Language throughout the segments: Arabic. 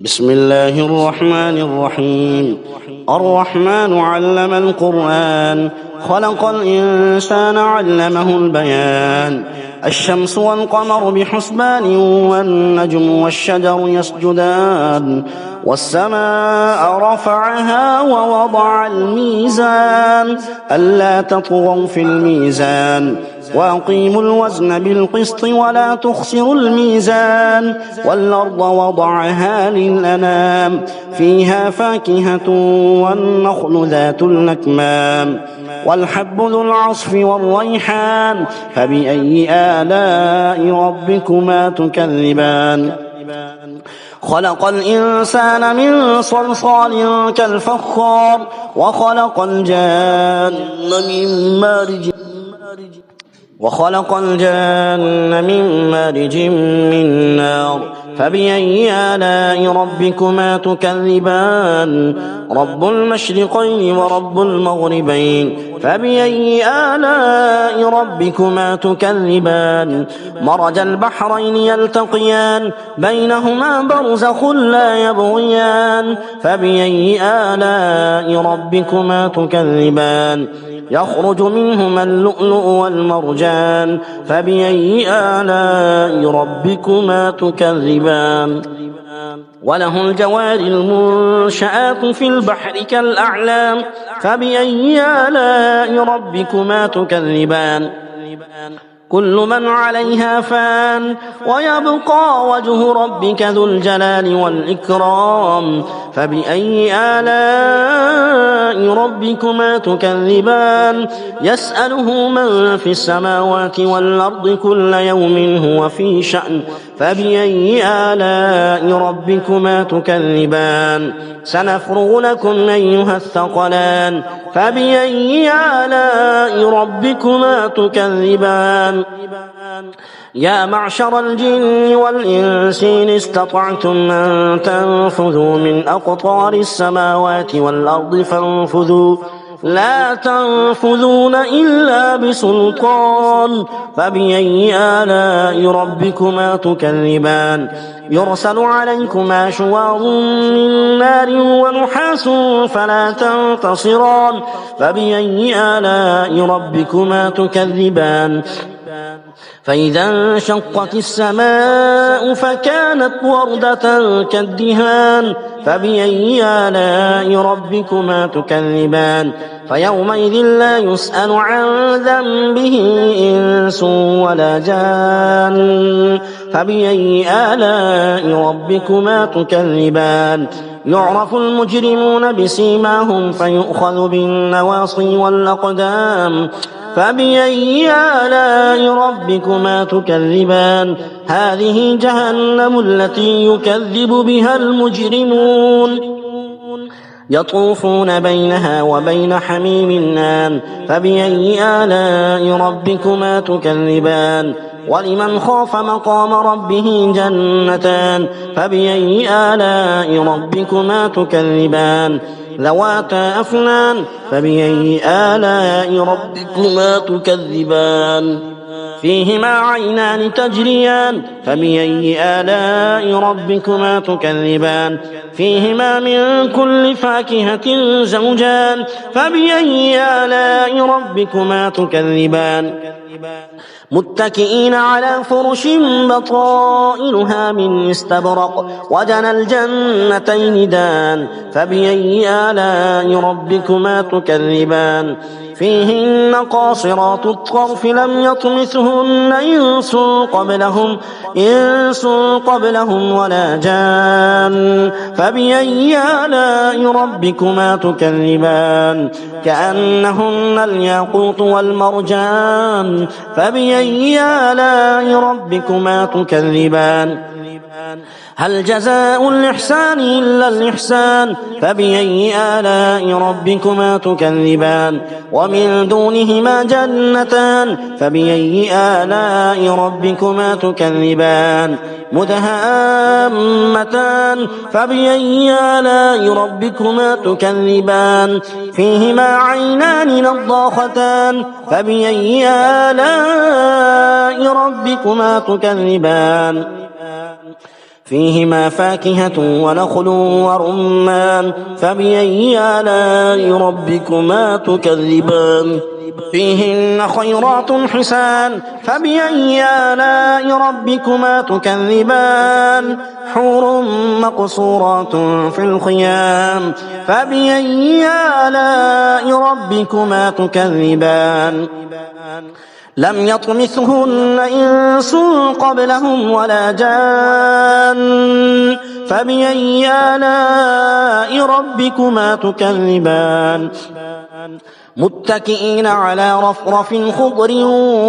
بسم الله الرحمن الرحيم. الرحمن علم القرآن، خلق الإنسان علمه البيان. الشمس والقمر بحسبان، والنجم والشجر يسجدان. والسماء رفعها ووضع الميزان، ألا تطغوا في الميزان، وأقيموا الوزن بالقسط ولا تخسروا الميزان. والأرض وضعها للأنام، فيها فاكهة والنخل ذات الأكمام، والحب ذو العصف والريحان. فبأي آلاء ربكما تكذبان؟ خلق الإنسان من صلصال كالفخار، وخلق الجان من مارج من نار. فبأي آلاء ربكما تكذبان؟ رب المشرقين ورب المغربين. فبأي آلاء ربكما تكذبان؟ مرج البحرين يلتقيان، بينهما برزخ لا يبغيان. فبأي آلاء ربكما تكذبان؟ يخرج منهما اللؤلؤ والمرجان. فبأي آلاء ربكما تكذبان؟ وله الجوار المنشآت في البحر كالأعلام. فبأي آلاء ربكما تكذبان؟ كل من عليها فان، ويبقى وجه ربك ذو الجلال والإكرام. فبأي آلاء ربكما تكذبان؟ يسأله من في السماوات والأرض كل يوم هو في شأن. فبأي آلاء ربكما تكذبان؟ سنفرغ لكم أيها الثقلان. فبأي آلاء ربكما تكذبان؟ يا معشر الجن والإنس إن استطعتم أن تنفذوا من أقطار السماوات والأرض فانفذوا، لا تنفذون إلا بسلطان. فبأي آلاء ربكما تكذبان؟ يرسل عليكما شواظ من نار ونحاس فلا تنتصران. فبأي آلاء ربكما تكذبان؟ فإذا انشقت السماء فكانت وردة كالدهان. فبأي آلاء ربكما تكذبان؟ فيومئذ لا يسأل عن ذنبه إنس ولا جان. فبأي آلاء ربكما تكذبان؟ يعرف المجرمون بسيماهم فيؤخذ بالنواصي والأقدام. فبأي آلاء ربكما تكذبان؟ هذه جهنم التي يكذب بها المجرمون، يطوفون بينها وبين حميم آن. فبأي آلاء ربكما تكذبان؟ ولمن خاف مقام ربه جنتان. فبأي آلاء ربكما تكذبان؟ ذواتا أفنان. فبأي آلاء ربكما تكذبان؟ فيهما عينان تجريان. فبأي آلاء ربكما تكذبان؟ فيهما من كل فاكهة زوجان. فبأي آلاء ربكما تكذبان؟ متكئين على فرش بطائنها من استبرق، وجنى الجنتين دان. فبأي آلاء ربكما تكذبان؟ فيهن قاصرات الطرف لم يطمثهن إنس قبلهم ولا جان. فبأي آلاء ربكما تكذبان؟ كأنهن الياقوت والمرجان. فبأي آلاء ربكما تكذبان؟ هل جزاء الإحسان إلا الإحسان؟ فبأي آلاء ربكما تكذبان؟ ومن دونهما جنتان. فبأي آلاء ربكما تكذبان؟ مدهامتان. فبأي آلاء ربكما تكذبان؟ فيهما عينان نضاختان. فبأي آلاء ربكما تكذبان؟ فيهما فاكهة ونخل ورمان فبأي آلاء ربكما تكذبان فيهن خيرات حسان فبأي آلاء ربكما تكذبان حور مقصورات في الخيام فبأي آلاء ربكما تكذبان لم يطمثهن إنس قبلهم ولا جان فبأي آلاء ربكما تكذبان متكئين على رفرف خضر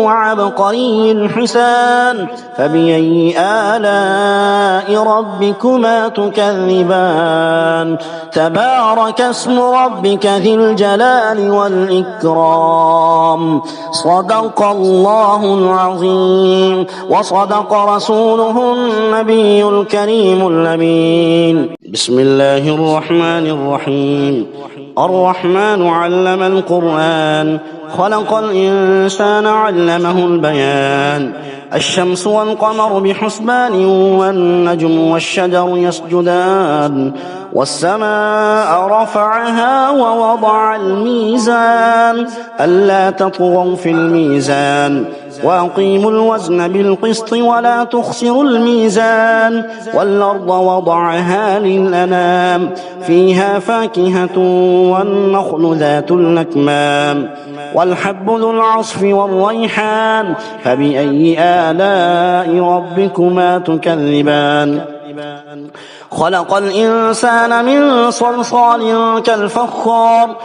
وعبقري حسان فبأي آلاء ربكما تكذبان تبارك اسم ربك ذي الجلال والإكرام صدق الله العظيم وصدق رسوله النبي الكريم الأمين بسم الله الرحمن الرحيم الرحمن علم القرآن خلق الإنسان علمه البيان الشمس والقمر بحسبان والنجم والشجر يسجدان والسماء رفعها ووضع الميزان ألا تطغوا في الميزان وأقيموا الوزن بالقسط ولا تخسروا الميزان والأرض وضعها للأنام فيها فاكهة والنخل ذات الأكمام والحب ذو العصف والريحان فبأي آلاء ربكما تكذبان خلق الإنسان من صلصال كالفخار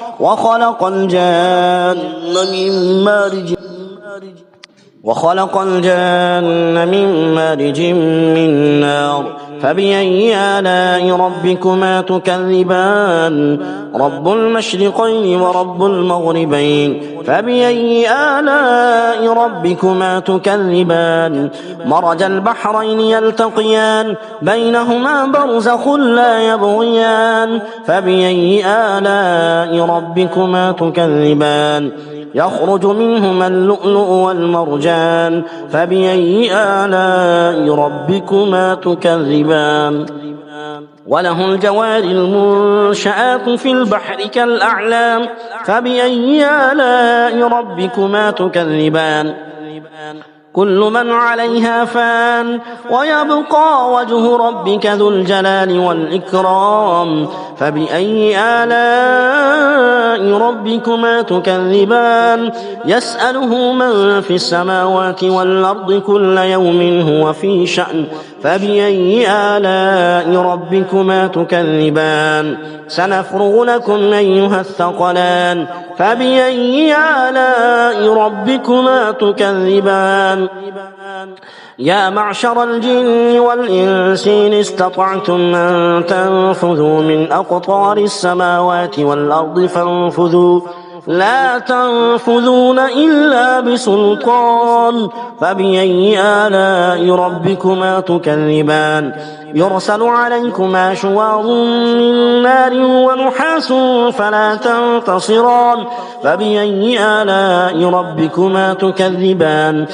وخلق الجان من مارج من نار فبأي آلاء ربكما تكذبان رب المشرقين ورب المغربين فبأي آلاء ربكما تكذبان مرج البحرين يلتقيان بينهما برزخ لا يبغيان فبأي آلاء ربكما تكذبان يخرج منهما اللؤلؤ والمرجان فبأي آلاء ربكما تكذبان وله الجوار المنشآت في البحر كالأعلام فبأي آلاء ربكما تكذبان كل من عليها فان ويبقى وجه ربك ذو الجلال والإكرام فبأي آلاء ربكما تكذبان يسأله من في السماوات والأرض كل يوم هو في شأن فبأي آلاء ربكما تكذبان سنفرغ لكم أيها الثقلان فبأي آلاء ربكما تكذبان يا معشر الجن والإنس إن استطعتم أن تنفذوا من أقطار السماوات والأرض فانفذوا لا تنفذون إلا بسلطان فبأي آلاء ربكما تكذبان يرسل عليكما شواظ من نار ونحاس فلا تنتصران فبأي آلاء ربكما تكذبان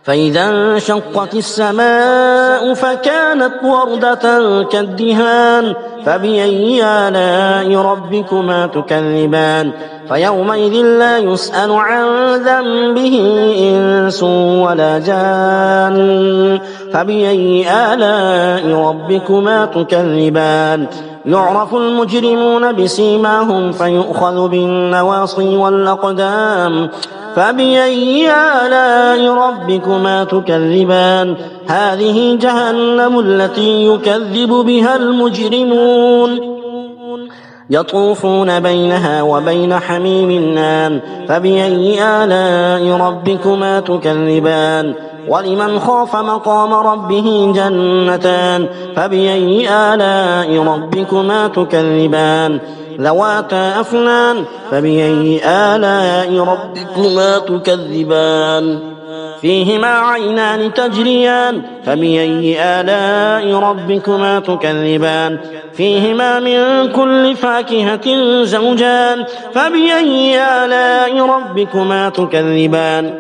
فإذا انشقت السماء فكانت وردة كالدهان فبأي آلاء ربكما تكذبان فيومئذ لا يسأل عن ذنبه إنس ولا جان فبأي آلاء ربكما تكذبان يعرف المجرمون بسيماهم فيؤخذ بالنواصي والأقدام فبأي آلاء ربكما تكذبان هذه جهنم التي يكذب بها المجرمون يطوفون بينها وبين حميم آن فبأي آلاء ربكما تكذبان ولمن خاف مقام ربه جنتان فبأي آلاء ربكما تكذبان ذواتا أفنان فبأي آلاء ربكما تكذبان فيهما عينان تجريان فبأي آلاء ربكما تكذبان فيهما من كل فاكهة زوجان فبأي آلاء ربكما تكذبان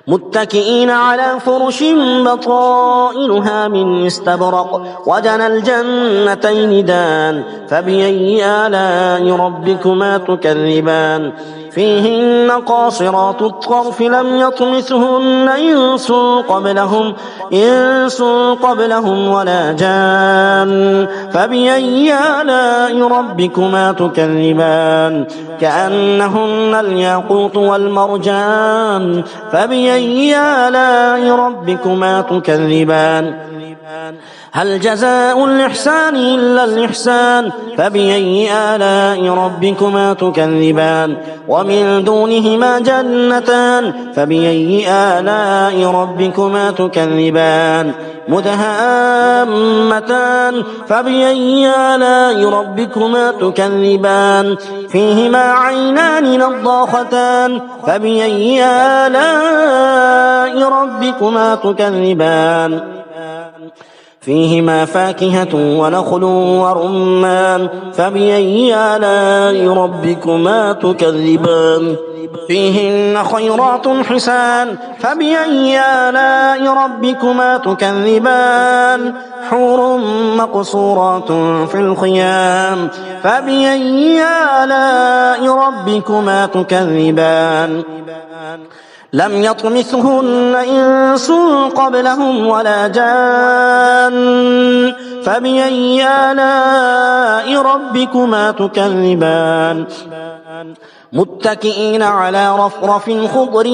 متكئين على فرش بطائنها من استبرق وجنى الجنتين دان فبأي آلاء ربكما تكذبان فيهن قاصرات الطرف لم يطمثهن إنس قبلهم ولا جان فبأي آلاء ربكما تكذبان كأنهن الياقوت والمرجان فبأي آلاء ربكما تكذبان هل جزاء الإحسان إلا الإحسان فبأي آلاء ربكما تكذبان ومن دونهما جنتان فبأي آلاء ربكما تكذبان مدهامتان فبأي آلاء ربكما تكذبان فيهما عينان نضاختان فبأي آلاء ربكما تكذبان فيهما فاكهة ونخل ورمان فبأي آلاء ربكما تكذبان فيهن خيرات حسان فبأي آلاء ربكما تكذبان حور مقصورات في الخيام فبأي آلاء ربكما تكذبان لم يطمثهن إنس قبلهم ولا جان فبأي آلاء ربكما تكذبان متكئين على رفرف خضر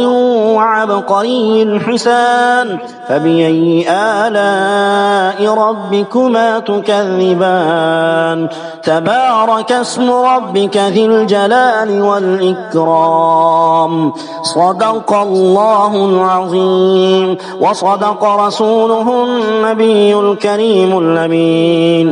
وعبقري حسان فبأي آلاء ربكما تكذبان تبارك اسم ربك ذي الجلال والإكرام صدق الله العظيم وصدق رسوله النبي الكريم الأمين.